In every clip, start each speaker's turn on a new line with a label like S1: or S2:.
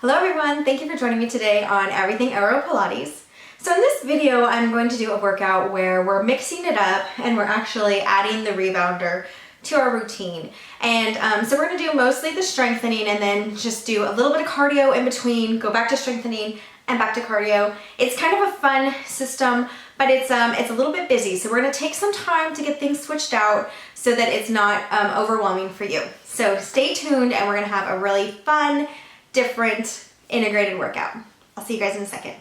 S1: Hello everyone, thank you for joining me today on Everything AeroPilates. So in this video, I'm going to do a workout where we're mixing it up and we're actually adding the rebounder to our routine. And so we're going to do mostly the strengthening and then just do a little bit of cardio in between, go back to strengthening and back to cardio. It's kind of a fun system, but it's a little bit busy. So we're going to take some time to get things switched out so that it's not overwhelming for you. So stay tuned and we're going to have a really fun, different, integrated workout. I'll see you guys in a second.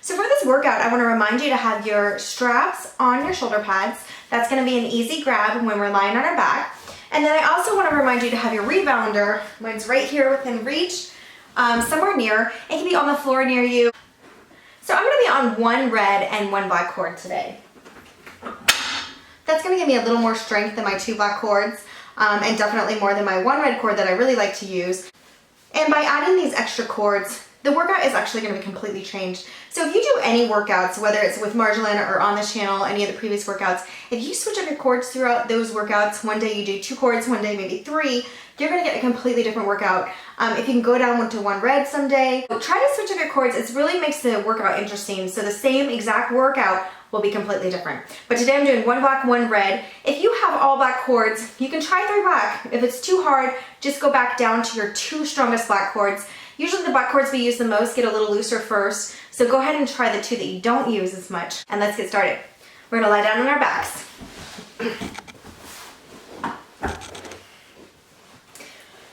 S1: So for this workout, I want to remind you to have your straps on your shoulder pads. That's going to be an easy grab when we're lying on our back. And then I also want to remind you to have your rebounder when it's right here within reach, somewhere near. It can be on the floor near you. So I'm going to be on one red and one black cord today. That's going to give me a little more strength than my two black cords, and definitely more than my one red cord that I really like to use. And by adding these extra cords, the workout is actually going to be completely changed. So if you do any workouts, whether it's with Marjolaine or on this channel, any of the previous workouts, if you switch up your cords throughout those workouts, one day you do 2 cords, one day maybe 3, you're going to get a completely different workout. If you can go down to one red someday, try to switch up your cords. It really makes the workout interesting. So the same exact workout will be completely different. But today I'm doing one black, one red. If you have all black cords, you can try 3 black. If it's too hard, just go back down to your 2 strongest black cords. Usually the black cords we use the most get a little looser first, so go ahead and try the 2 that you don't use as much. And let's get started. We're gonna lie down on our backs.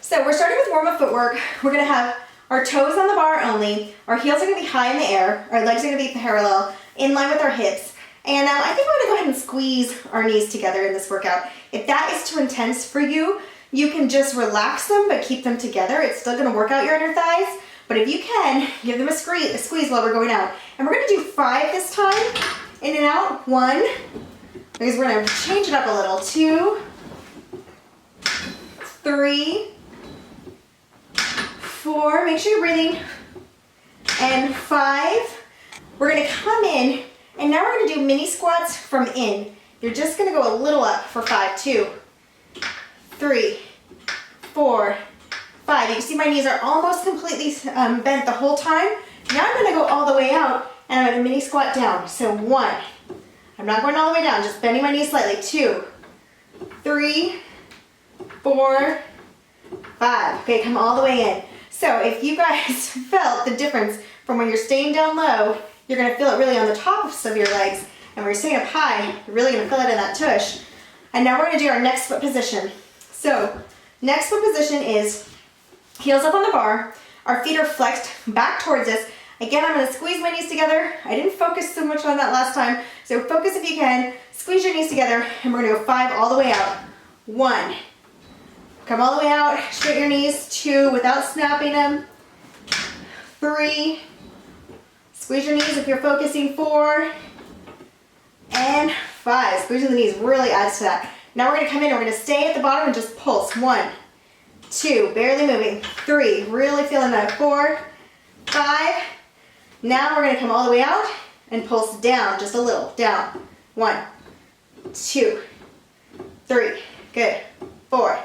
S1: So we're starting with warm-up footwork. We're gonna have our toes on the bar only. Our heels are gonna be high in the air. Our legs are gonna be parallel, in line with our hips. And I think we're gonna go ahead and squeeze our knees together in this workout. If that is too intense for you, you can just relax them but keep them together. It's still gonna work out your inner thighs, but if you can, give them a squeeze while we're going out. And we're gonna do 5 this time, in and out. 1, because we're gonna change it up a little. 2, 3, 4, make sure you're breathing, and 5. We're gonna come in, and now we're gonna do mini squats from in. You're just gonna go a little up for 5. 2, 3, 4, 5. You can see my knees are almost completely bent the whole time. Now I'm gonna go all the way out, and I'm gonna mini squat down. So 1, I'm not going all the way down, just bending my knees slightly. 2, 3, 4, 5. Okay, come all the way in. So if you guys felt the difference from when you're staying down low, you're gonna feel it really on the tops of your legs, and when you're staying up high, you're really gonna feel it in that tush. And now we're gonna do our next foot position. So next foot position is heels up on the bar, our feet are flexed back towards us. Again, I'm gonna squeeze my knees together. I didn't focus so much on that last time, so focus if you can. Squeeze your knees together, and we're gonna go 5 all the way out. 1, come all the way out, straighten your knees. 2, without snapping them. 3, squeeze your knees if you're focusing. 4, and 5. Squeezing the knees really adds to that. Now we're gonna come in, we're gonna stay at the bottom and just pulse. 1, 2, barely moving. 3, really feeling that. 4, 5. Now we're gonna come all the way out and pulse down just a little. Down. 1, 2, 3. Good. 4,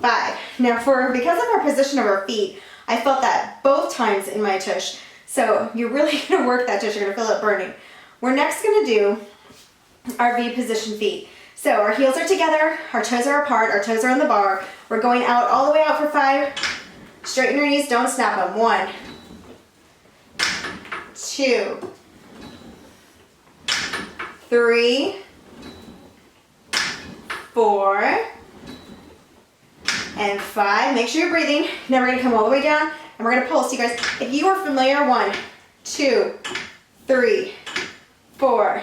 S1: 5. Now because of our position of our feet, I felt that both times in my tush. So you're really gonna work that tush, you're gonna feel it burning. We're next gonna do our V position feet. So our heels are together, our toes are apart, our toes are on the bar. We're going out all the way out for 5. Straighten your knees, don't snap them. 1, 2, 3, 4, and 5. Make sure you're breathing. Now we're gonna come all the way down and we're gonna pulse. You guys, if you are familiar, 1, 2, 3, 4,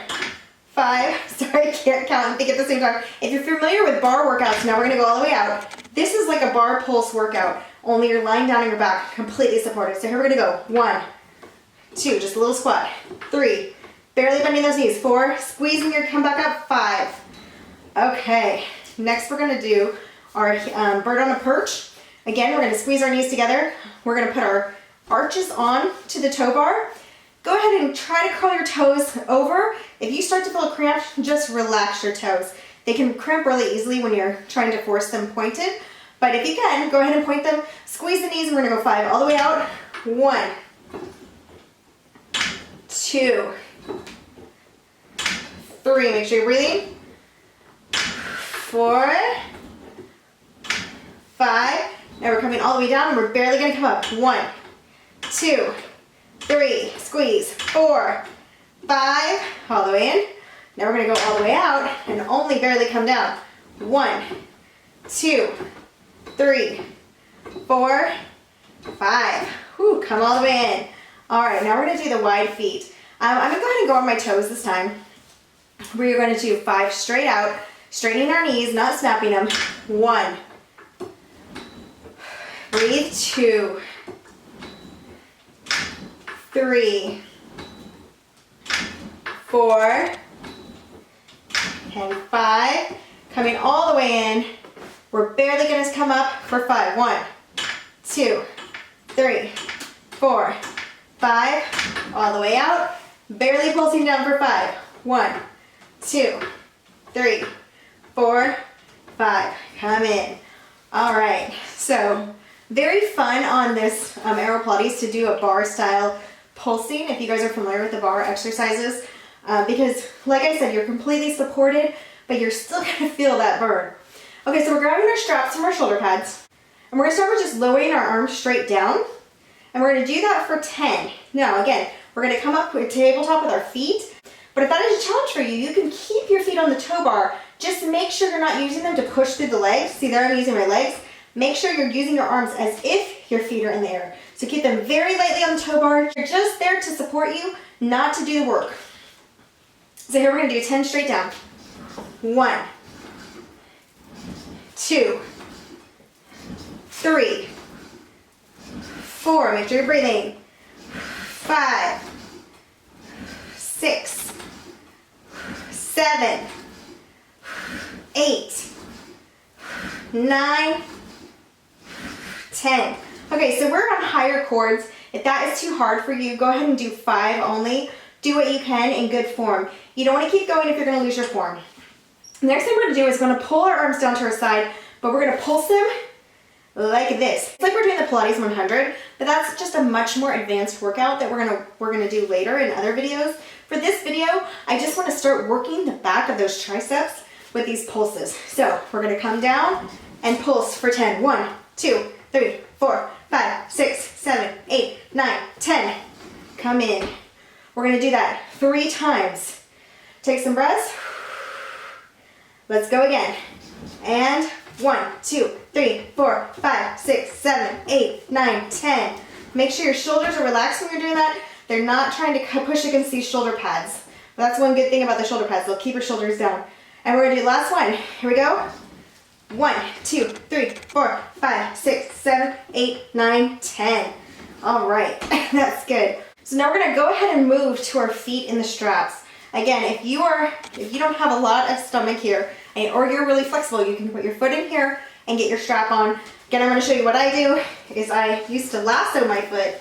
S1: 5. Sorry, I can't count and think at the same time. If you're familiar with bar workouts, now we're gonna go all the way out. This is like a bar pulse workout, only you're lying down on your back, completely supported. So here we're gonna go. 1, 2, just a little squat. 3, barely bending those knees. 4, squeezing your come back up. 5. Okay, next we're gonna do our bird on a perch. Again, we're gonna squeeze our knees together. We're gonna put our arches on to the toe bar. Go ahead and try to curl your toes over. If you start to feel a cramp, just relax your toes. They can cramp really easily when you're trying to force them pointed, But if you can, go ahead and point them, squeeze the knees, and we're gonna go 5 all the way out. 1, 2, 3, make sure you're breathing. 4, 5, now we're coming all the way down and we're barely gonna come up. 1, 2, 3, squeeze, 4, 5, all the way in. Now we're gonna go all the way out and only barely come down. 1, 2, 3, 4, 5. Whew, come all the way in. All right, now we're gonna do the wide feet. I'm gonna go ahead and go on my toes this time. We're gonna do 5 straight out, straightening our knees, not snapping them. 1, breathe. 2, 3, 4, and 5. Coming all the way in. We're barely gonna come up for 5. 1, 2, 3, 4, 5. All the way out. Barely pulsing down for 5. 1, 2, 3, 4, 5. Come in. All right. So very fun on this AeroPilates to do a barre style pulsing, if you guys are familiar with the barre exercises, because like I said, you're completely supported, but you're still gonna feel that burn. Okay, so we're grabbing our straps from our shoulder pads, and we're gonna start with just lowering our arms straight down, and we're gonna do that for 10. Now again, we're gonna come up with tabletop with our feet, but if that is a challenge for you, you can keep your feet on the toe bar. Just make sure you're not using them to push through the legs. See there, I'm using my legs. Make sure you're using your arms as if your feet are in the air. So keep them very lightly on the toe bar. They're just there to support you, not to do the work. So here we're gonna do 10 straight down. 1, 2, 3, 4, make sure you're breathing. 5, 6, 7, 8, 9, 10. Okay, so we're on higher chords. If that is too hard for you, go ahead and do 5 only. Do what you can in good form. You don't want to keep going if you're going to lose your form. The next thing we're going to do is we're going to pull our arms down to our side, but we're going to pulse them like this. It's like we're doing the Pilates 100, but that's just a much more advanced workout that we're gonna do later in other videos. For this video, I just want to start working the back of those triceps with these pulses. So we're going to come down and pulse for 10. 1, 2, 3, 4, 5, 6, 7, 8, 9, 10. Come in. We're going to do that 3 times. Take some breaths. Let's go again. And 1, 2, 3, 4, 5, 6, 7, 8, 9, 10. Make sure your shoulders are relaxed when you're doing that. They're not trying to push against these shoulder pads. That's one good thing about the shoulder pads. They'll keep your shoulders down. And we're going to do the last one. Here we go. 1, 2, 3, 4, 5, 6, 7, 8, 9, 10. All right, that's good. So now we're going to go ahead and move to our feet in the straps. Again, if you don't have a lot of stomach here, or you're really flexible, you can put your foot in here and get your strap on. Again, I'm going to show you what I do. Is I used to lasso my foot.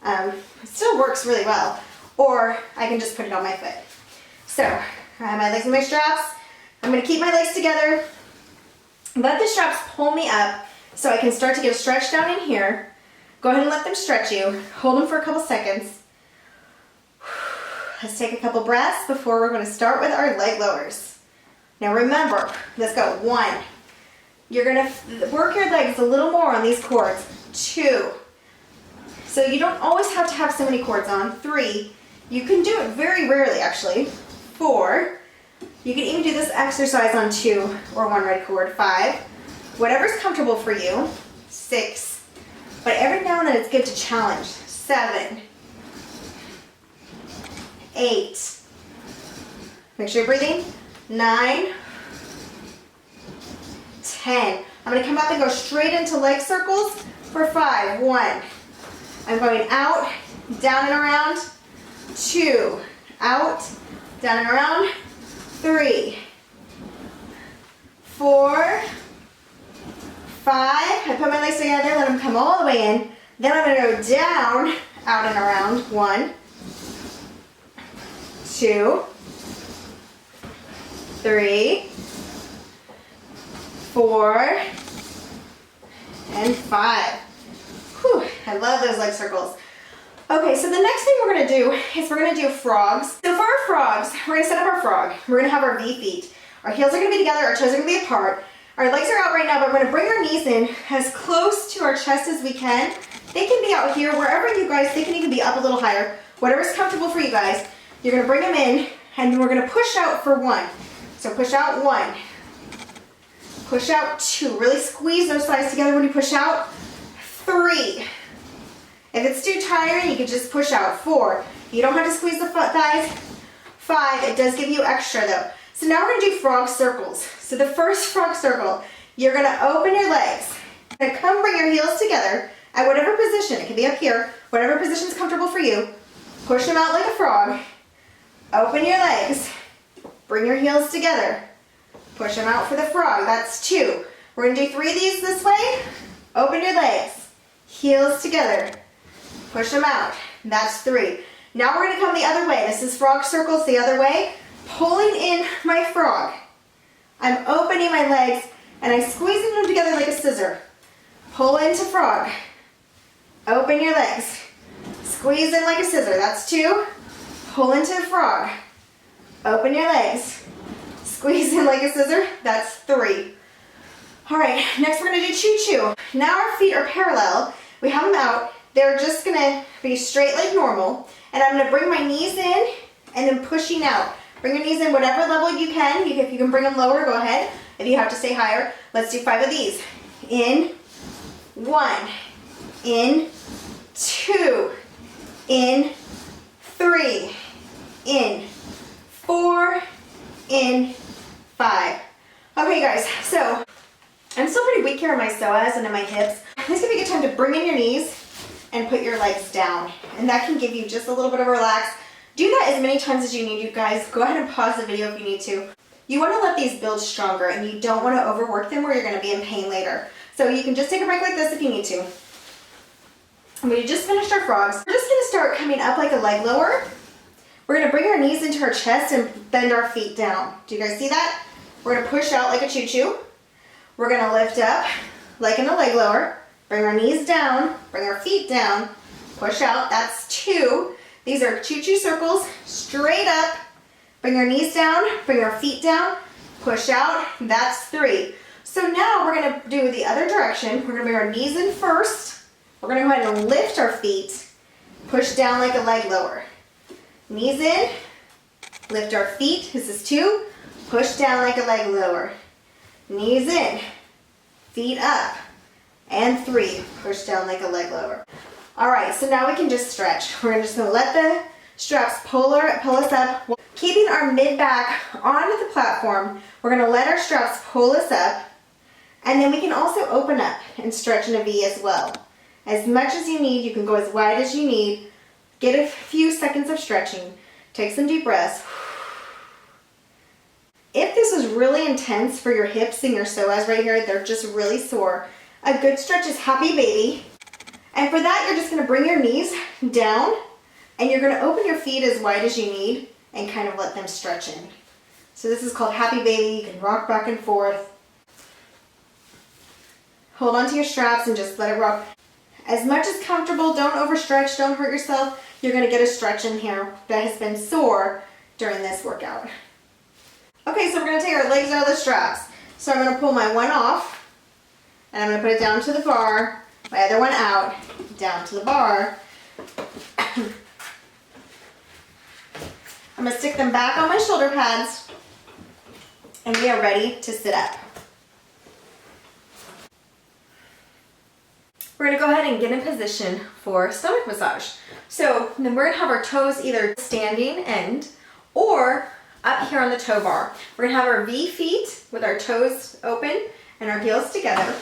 S1: It still works really well. Or I can just put it on my foot. So I have my legs in my straps. I'm going to keep my legs together. Let the straps pull me up so I can start to get a stretch down in here. Go ahead and let them stretch you. Hold them for a couple seconds. Let's take a couple breaths before we're going to start with our leg lowers. Now remember, let's go. 1. You're going to work your legs a little more on these cords. 2. So you don't always have to have so many cords on. 3. You can do it very rarely actually. 4. You can even do this exercise on 2 or 1 red cord. 5. Whatever's comfortable for you. 6. But every now and then it's good to challenge. 7. 8. Make sure you're breathing. 9. 10. I'm going to come up and go straight into leg circles for 5. 1. I'm going out, down and around. 2. Out, down and around. 3. 4. 5. I put my legs together, let them come all the way in. Then I'm going to go down, out and around. 1. 2. 3. 4. and 5. Whew, I love those leg circles. Okay, so the next thing we're gonna do is we're gonna do frogs. So for our frogs, we're gonna set up our frog. We're gonna have our V feet. Our heels are gonna be together, our toes are gonna be apart. Our legs are out right now, but we're gonna bring our knees in as close to our chest as we can. They can be out here, wherever you guys, they can even be up a little higher. Whatever's comfortable for you guys. You're gonna bring them in, and we're gonna push out for 1. So push out 1. Push out 2. Really squeeze those thighs together when you push out. 3. If it's too tiring, you can just push out. 4. You don't have to squeeze the thighs. 5. It does give you extra though. So now we're gonna do frog circles. So the first frog circle, you're gonna open your legs. You're gonna come bring your heels together at whatever position. It can be up here, whatever position is comfortable for you. Push them out like a frog. Open your legs. Bring your heels together. Push them out for the frog. That's 2. We're gonna do 3 of these this way. Open your legs. Heels together. Push them out. That's 3. Now we're gonna come the other way. This is frog circles the other way. Pulling in my frog. I'm opening my legs and I'm squeezing them together like a scissor. Pull into frog. Open your legs. Squeeze in like a scissor. That's 2. Pull into frog. Open your legs. Squeeze in like a scissor. That's 3. All right, next we're gonna do choo-choo. Now our feet are parallel. We have them out. They're just gonna be straight like normal. And I'm gonna bring my knees in and then pushing out. Bring your knees in whatever level you can. If you can bring them lower, go ahead. If you have to stay higher, let's do 5 of these. In, 1, in, 2, in, 3, in, 4, in, 5. Okay guys, so I'm still pretty weak here in my psoas and in my hips. This could be a good time to bring in your knees and put your legs down. And that can give you just a little bit of relax. Do that as many times as you need, you guys. Go ahead and pause the video if you need to. You want to let these build stronger and you don't want to overwork them where you're going to be in pain later. So you can just take a break like this if you need to. We just finished our frogs. We're just going to start coming up like a leg lower. We're going to bring our knees into our chest and bend our feet down. Do you guys see that? We're going to push out like a choo-choo. We're going to lift up like in a leg lower. Bring our knees down, bring our feet down, push out. That's 2. These are choo-choo circles, straight up. Bring our knees down, bring our feet down, push out. That's 3. So now we're going to do the other direction. We're going to bring our knees in first. We're going to go ahead and lift our feet, push down like a leg lower. Knees in, lift our feet. This is 2. Push down like a leg lower. Knees in, feet up. And 3, push down like a leg lower. All right, so now we can just stretch. We're just gonna let the straps pull us up. Keeping our mid-back onto the platform, we're gonna let our straps pull us up, and then we can also open up and stretch in a V as well. As much as you need, you can go as wide as you need. Get a few seconds of stretching. Take some deep breaths. If this is really intense for your hips and your psoas right here, they're just really sore, a good stretch is happy baby. And for that, you're just gonna bring your knees down and you're gonna open your feet as wide as you need and kind of let them stretch in. So this is called happy baby. You can rock back and forth. Hold onto your straps and just let it rock. As much as comfortable, don't overstretch, don't hurt yourself. You're gonna get a stretch in here that has been sore during this workout. Okay, so we're gonna take our legs out of the straps. So I'm gonna pull my one off, and I'm going to put it down to the bar, my other one out, down to the bar. I'm going to stick them back on my shoulder pads, and we are ready to sit up. We're going to go ahead and get in position for stomach massage. So then we're going to have our toes either standing end or up here on the toe bar. We're going to have our V feet with our toes open and our heels together.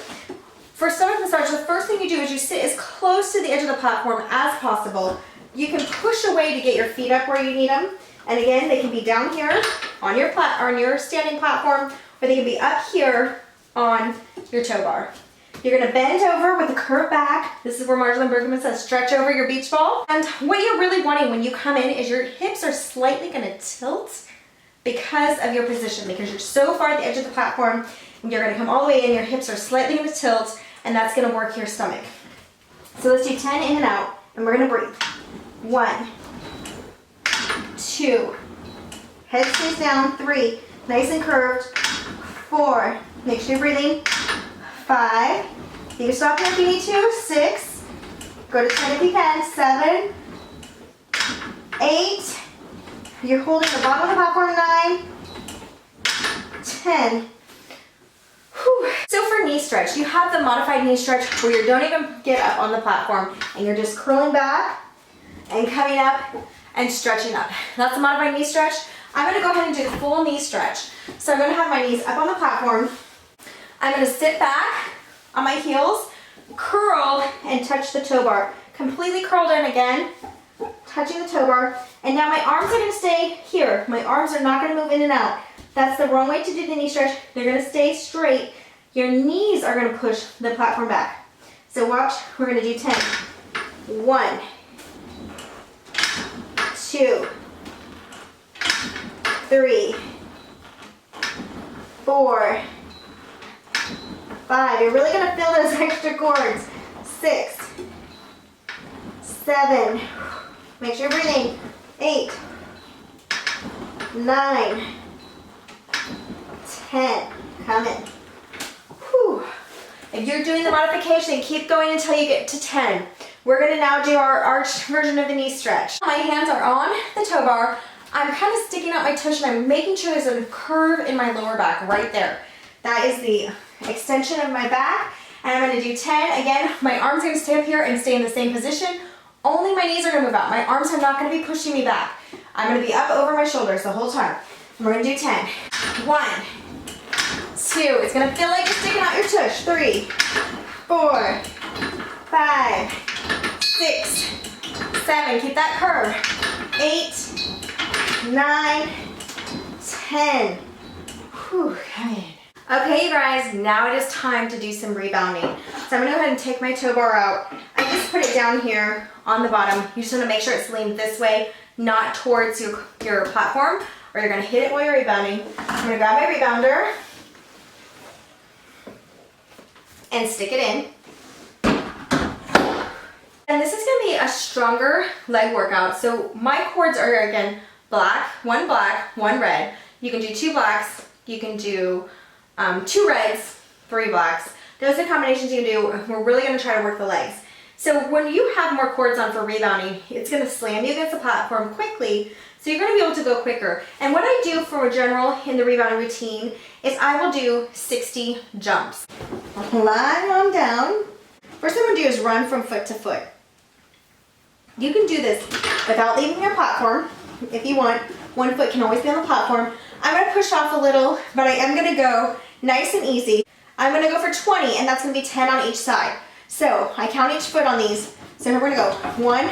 S1: For stomach massage, the first thing you do is you sit as close to the edge of the platform as possible. You can push away to get your feet up where you need them. And again, they can be down here on your standing platform, or they can be up here on your toe bar. You're gonna bend over with a curved back. This is where Marjolaine Bergman says stretch over your beach ball. And what you're really wanting when you come in is your hips are slightly gonna tilt because of your position, because you're so far at the edge of the platform. You're going to come all the way in, your hips are slightly going to tilt, and that's gonna work your stomach. So let's do 10 in and out, and we're gonna breathe. 1, 2, head stays down. 3, nice and curved. 4, make sure you're breathing. 5, you can stop here if you need to. 6, go to 10 if you can. 7, 8, you're holding the bottom of the platform. 9, 10. Whew. So for knee stretch, you have the modified knee stretch where you don't even get up on the platform and you're just curling back and coming up and stretching up. That's the modified knee stretch. I'm gonna go ahead and do the full knee stretch. So I'm gonna have my knees up on the platform. I'm gonna sit back on my heels, curl, and touch the toe bar. Completely curled in again, touching the toe bar. And now my arms are gonna stay here. My arms are not gonna move in and out. That's the wrong way to do the knee stretch. They're gonna stay straight. Your knees are gonna push the platform back. So watch, we're gonna do 10. 1, 2, 3, 4, 5. You're really gonna feel those extra cords. 6, 7, make sure you're breathing. 8, 9, 10, come in. Whew. If you're doing the modification, keep going until you get to 10. We're gonna now do our arched version of the knee stretch. My hands are on the toe bar. I'm kind of sticking out my tush and I'm making sure there's a curve in my lower back right there. That is the extension of my back. And I'm gonna do 10. Again, my arms are gonna stay up here and stay in the same position. Only my knees are gonna move out. My arms are not gonna be pushing me back. I'm gonna be up over my shoulders the whole time. We're gonna do 10. 1, 2, it's gonna feel like you're sticking out your tush. 3, 4, 5, 6, 7, keep that curve. 8, 9, 10. Whew, come in. Okay, you guys, now it is time to do some rebounding. So I'm gonna go ahead and take my toe bar out. I just put it down here on the bottom. You just wanna make sure it's leaned this way, not towards your platform, or you're gonna hit it while you're rebounding. I'm gonna grab my rebounder and stick it in. And this is gonna be a stronger leg workout. So my cords are, again, black, one red. You can do 2 blacks, you can do 2 reds, 3 blacks. Those are the combinations you can do. We're really gonna try to work the legs. So when you have more cords on for rebounding, it's gonna slam you against the platform quickly, so you're gonna be able to go quicker. And what I do for a general in the rebounding routine is I will do 60 jumps. Lie on down. First thing I'm gonna do is run from foot to foot. You can do this without leaving your platform if you want. One foot can always be on the platform. I'm gonna push off a little, but I am gonna go nice and easy. I'm gonna go for 20, and that's gonna be 10 on each side. So I count each foot on these. So here we're gonna go 1,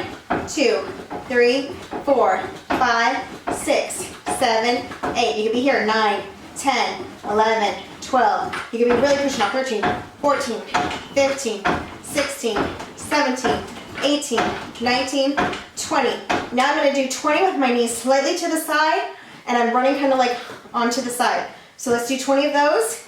S1: 2, 3, 4, 5, 6, 7, 8. You could be here 9, 10, 11, 12. You could be really pushing off 13, 14, 15, 16, 17, 18, 19, 20. Now I'm gonna do 20 with my knees slightly to the side, and I'm running kind of like onto the side. So let's do 20 of those.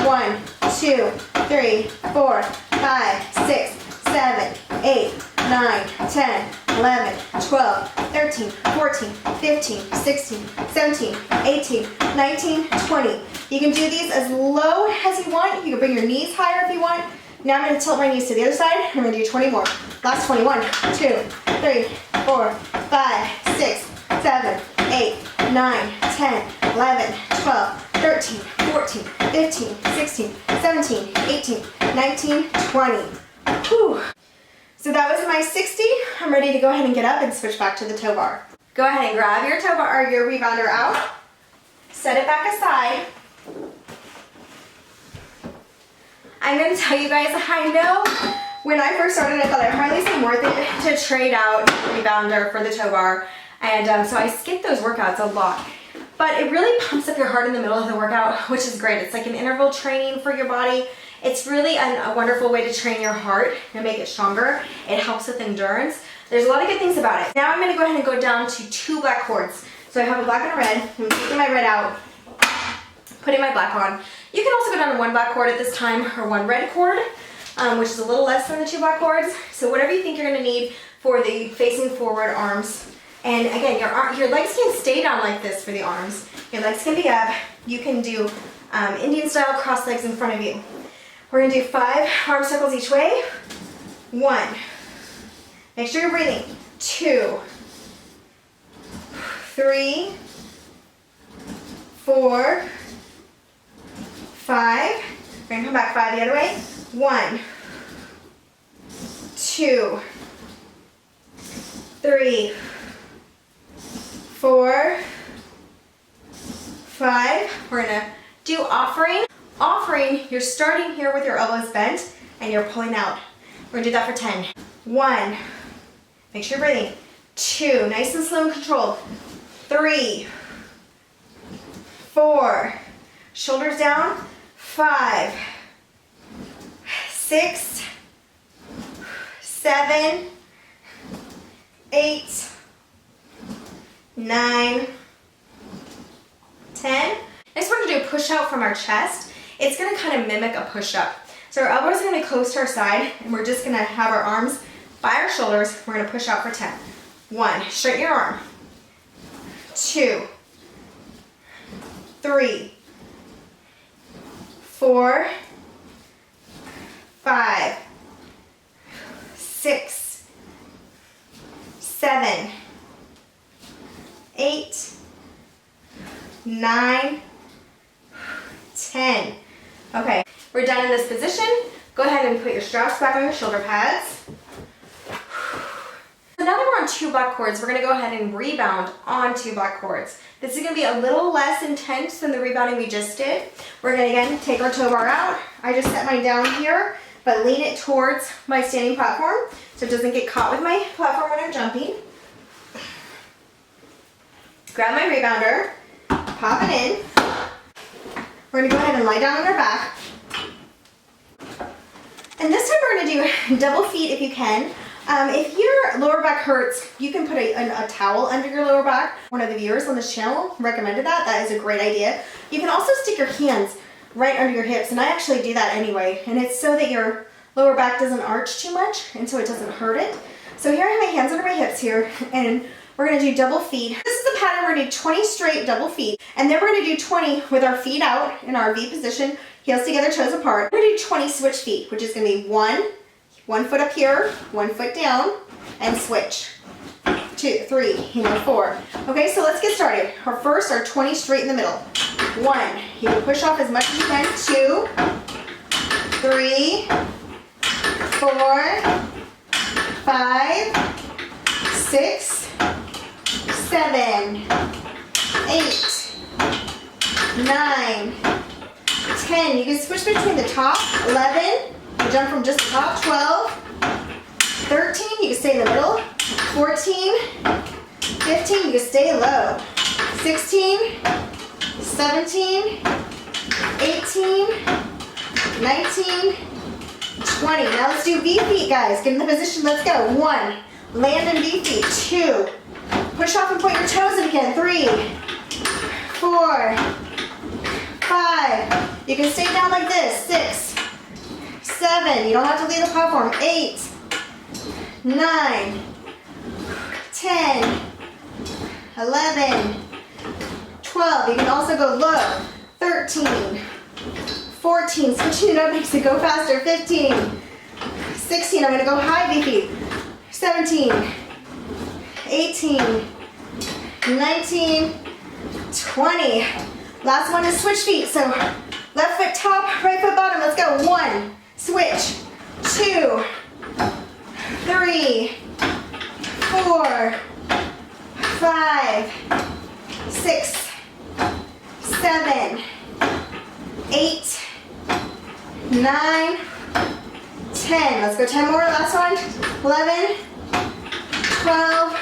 S1: 1, 2, 3, 4, 5, 6, 7, 8, 9, 10, 11, 12, 13, 14, 15, 16, 17, 18, 19, 20. You can do these as low as you want. You can bring your knees higher if you want. Now I'm going to tilt my knees to the other side. I'm going to do 20 more. Last 20. 1, 2, 3, 4, 5, 6, 7, 8, 9, 10, 11, 12, 13, 14, 15, 16, 17, 18, 19, 20. Whew. So that was my 60. I'm ready to go ahead and get up and switch back to the toe bar. Go ahead and grab your toe bar or your rebounder out. Set it back aside. I'm going to tell you guys, I know when I first started, I thought it hardly seemed worth it to trade out rebounder for the toe bar. And so I skipped those workouts a lot. But it really pumps up your heart in the middle of the workout, which is great. It's like an interval training for your body. It's really a wonderful way to train your heart and make it stronger. It helps with endurance. There's a lot of good things about it. Now I'm going to go ahead and go down to 2 black cords. So I have a black and a red. I'm taking my red out, putting my black on. You can also go down to 1 black cord at this time or 1 red cord. which is a little less than the 2 block cords. So whatever you think you're gonna need for the facing forward arms. And again, your legs can stay down like this for the arms. Your legs can be up. You can do Indian style cross legs in front of you. We're gonna do 5 arm circles each way. 1. Make sure you're breathing. 2, 3, 4, 5. We're gonna come back 5 the other way. 1, 2, 3, 4, 5. We're gonna do offering. Offering, you're starting here with your elbows bent and you're pulling out. We're gonna do that for 10. 1, make sure you're breathing. 2, nice and slow and controlled. 3, 4, shoulders down. 5, 6, 7, 8, 9, 10. Next we're gonna do a push out from our chest. It's gonna kind of mimic a push up. So our elbows are gonna be close to our side and we're just gonna have our arms by our shoulders. We're gonna push out for 10. 1, straighten your arm. 2, 3, 4, 5, 6, 7, 8, 9, 10. Okay, we're done in this position. Go ahead and put your straps back on your shoulder pads. So now that we're on 2 block cords, we're gonna go ahead and rebound on 2 block cords. This is gonna be a little less intense than the rebounding we just did. We're gonna again take our toe bar out. I just set mine down here, but lean it towards my standing platform so it doesn't get caught with my platform when I'm jumping. Grab my rebounder, pop it in. We're gonna go ahead and lie down on our back. And this time we're gonna do double feet if you can. If your lower back hurts, you can put a towel under your lower back. One of the viewers on this channel recommended that. That is a great idea. You can also stick your hands right under your hips, and I actually do that anyway. And it's so that your lower back doesn't arch too much, and so it doesn't hurt it. So here I have my hands under my hips here, and we're gonna do double feet. This is the pattern. We're gonna do 20 straight double feet, and then we're gonna do 20 with our feet out in our V position, heels together, toes apart. We're gonna do 20 switch feet, which is gonna be one foot up here, 1 foot down, and switch. 2, 3, 4. Okay, so let's get started. Our 20 straight in the middle. 1, you can push off as much as you can. 2, 3, 4, 5, 6, 7, 8, 9, 10. You can switch between the top. 11. You jump from just the top. 12, 13, you can stay in the middle. 14, 15, you can stay low. 16, 17, 18, 19, 20. Now let's do V feet, guys. Get in the position. Let's go. 1, land in V feet. 2, push off and point your toes in again. 3, 4, 5. You can stay down like this. 6, 7. You don't have to leave the platform. 8, 9, 10, 11, 12. You can also go low. 13, 14. Switching it up makes it go faster. 15, 16. I'm going to go high V feet. 17, 18, 19, 20. Last one is switch feet. So left foot top, right foot bottom. Let's go. 1, switch. 2, 3, 4, 5, 6, 7, 8, 9, 10. Let's go 10 more. Last one. 11, 12,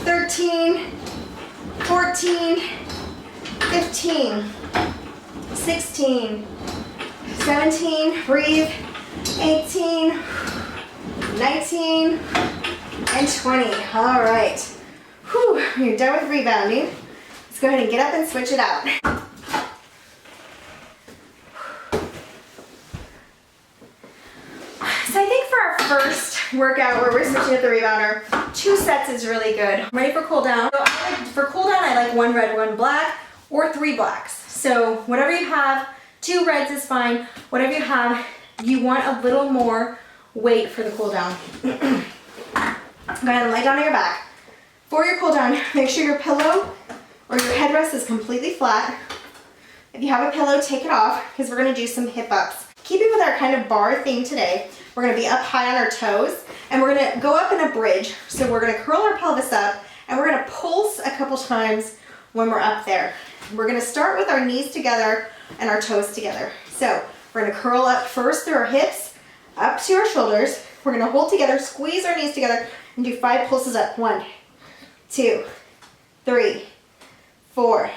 S1: 13, 14, 15, 16, 17, breathe, 18, 19, and 20. All right. Whew, you're done with rebounding. Let's go ahead and get up and switch it out. workout where we're switching up the rebounder. 2 sets is really good. Ready for cool down? So for cool down, I like 1 red, 1 black, or 3 blacks. So whatever you have, 2 reds is fine. Whatever you have, you want a little more weight for the cool down. Go ahead and lay down on your back. For your cool down, make sure your pillow or your headrest is completely flat. If you have a pillow, take it off because we're going to do some hip ups. Keeping with our kind of bar theme today, we're going to be up high on our toes and we're going to go up in a bridge. So we're going to curl our pelvis up and we're going to pulse a couple times when we're up there. We're going to start with our knees together and our toes together. So we're going to curl up first through our hips, up to our shoulders. We're going to hold together, squeeze our knees together, and do 5 pulses up. 1, 2, 3, 4,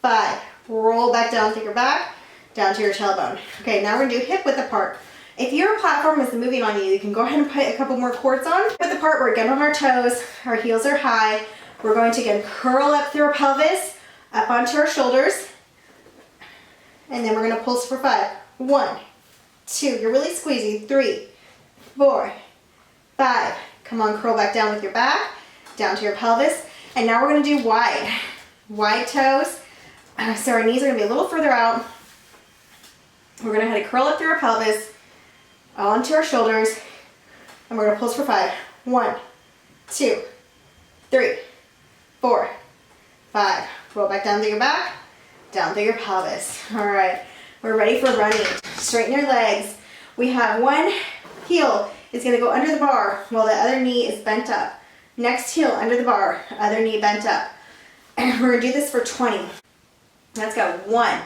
S1: 5. Roll back down through your back, down to your tailbone. Okay, now we're going to do hip width apart. If your platform is moving on you, you can go ahead and put a couple more cords on. Hip width apart, we're again on our toes, our heels are high. We're going to again curl up through our pelvis, up onto our shoulders, and then we're going to pulse for 5. 1, 2, you're really squeezy. 3, 4, 5. Come on, curl back down with your back, down to your pelvis. And now we're going to do wide toes. So our knees are going to be a little further out. We're going to head to curl up through our pelvis, onto our shoulders, and we're going to pulse for 5. 1, 2, 3, 4, 5. Roll back down through your back, down through your pelvis. All right, we're ready for running. Straighten your legs. We have one heel is going to go under the bar while the other knee is bent up. Next heel under the bar, other knee bent up. And we're going to do this for 20. Let's go. 1,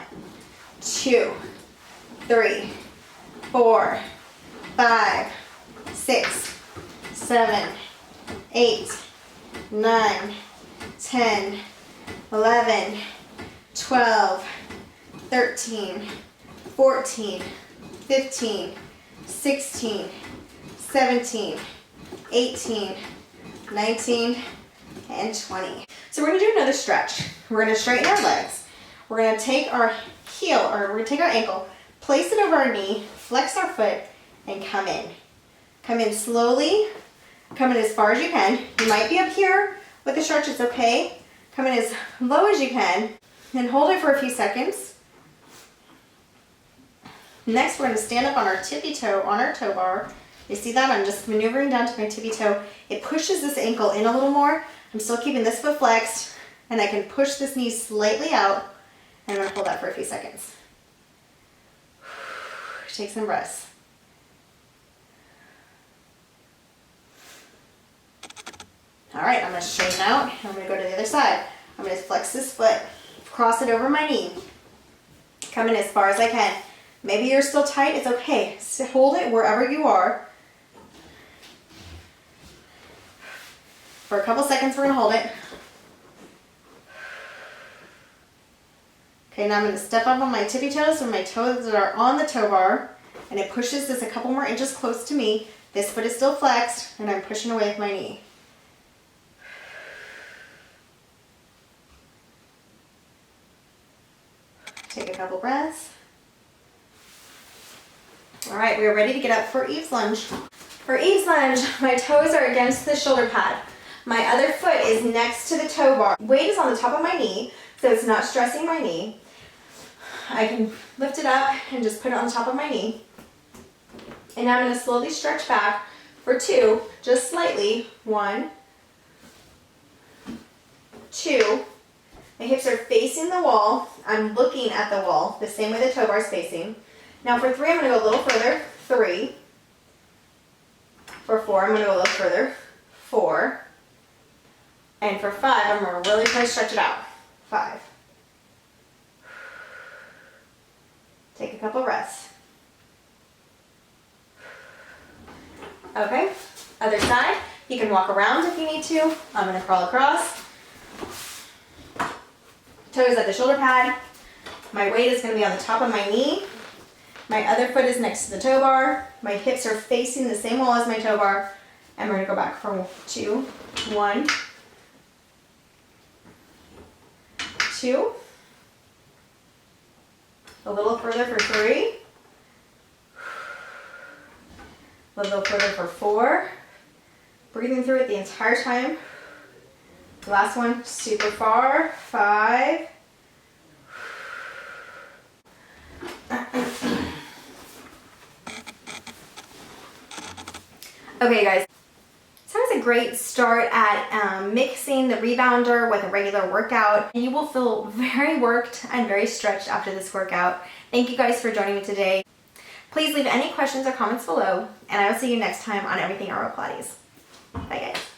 S1: 2, 3, 4, 5, 6, 7, 8, 9, 10, 11, 12, 13, 14, 15, 16, 17, 18, 19, and 20. So we're going to do another stretch. We're going to straighten our legs. We're going to take our heel, or we're going to take our ankle, place it over our knee, flex our foot, and come in. Come in slowly. Come in as far as you can. You might be up here with the stretch, it's okay. Come in as low as you can, and hold it for a few seconds. Next, we're going to stand up on our tippy toe, on our toe bar. You see that? I'm just maneuvering down to my tippy toe. It pushes this ankle in a little more. I'm still keeping this foot flexed, and I can push this knee slightly out, and I'm going to hold that for a few seconds. Take some breaths. All right, I'm going to straighten out. I'm going to go to the other side. I'm going to flex this foot, cross it over my knee, come in as far as I can. Maybe you're still tight, it's okay. So hold it wherever you are. For a couple seconds, we're going to hold it. Okay, now I'm going to step up on my tippy toes, so my toes that are on the toe bar, and it pushes this a couple more inches close to me. This foot is still flexed, and I'm pushing away with my knee. Take a couple breaths. All right, we are ready to get up for Eve's lunge. For Eve's lunge, my toes are against the shoulder pad. My other foot is next to the toe bar. Weight is on the top of my knee, so it's not stressing my knee. I can lift it up and just put it on the top of my knee. And now I'm going to slowly stretch back for 2, just slightly. 1, 2. My hips are facing the wall. I'm looking at the wall, the same way the toe bar is facing. Now for 3, I'm going to go a little further. 3. For 4, I'm going to go a little further. 4. And for 5, I'm going to really try to stretch it out. 5. Take a couple breaths. Okay, other side. You can walk around if you need to. I'm going to crawl across. Toes at the shoulder pad. My weight is going to be on the top of my knee. My other foot is next to the toe bar. My hips are facing the same wall as my toe bar. And we're going to go back for 2. 1, 2. A little further for 3. A A little further for 4. Breathing through it the entire time. Last one, super far. 5. Okay guys, so that was a great start at mixing the rebounder with a regular workout. You will feel very worked and very stretched after this workout. Thank you guys for joining me today. Please leave any questions or comments below, and I will see you next time on Everything AeroPilates. Bye guys.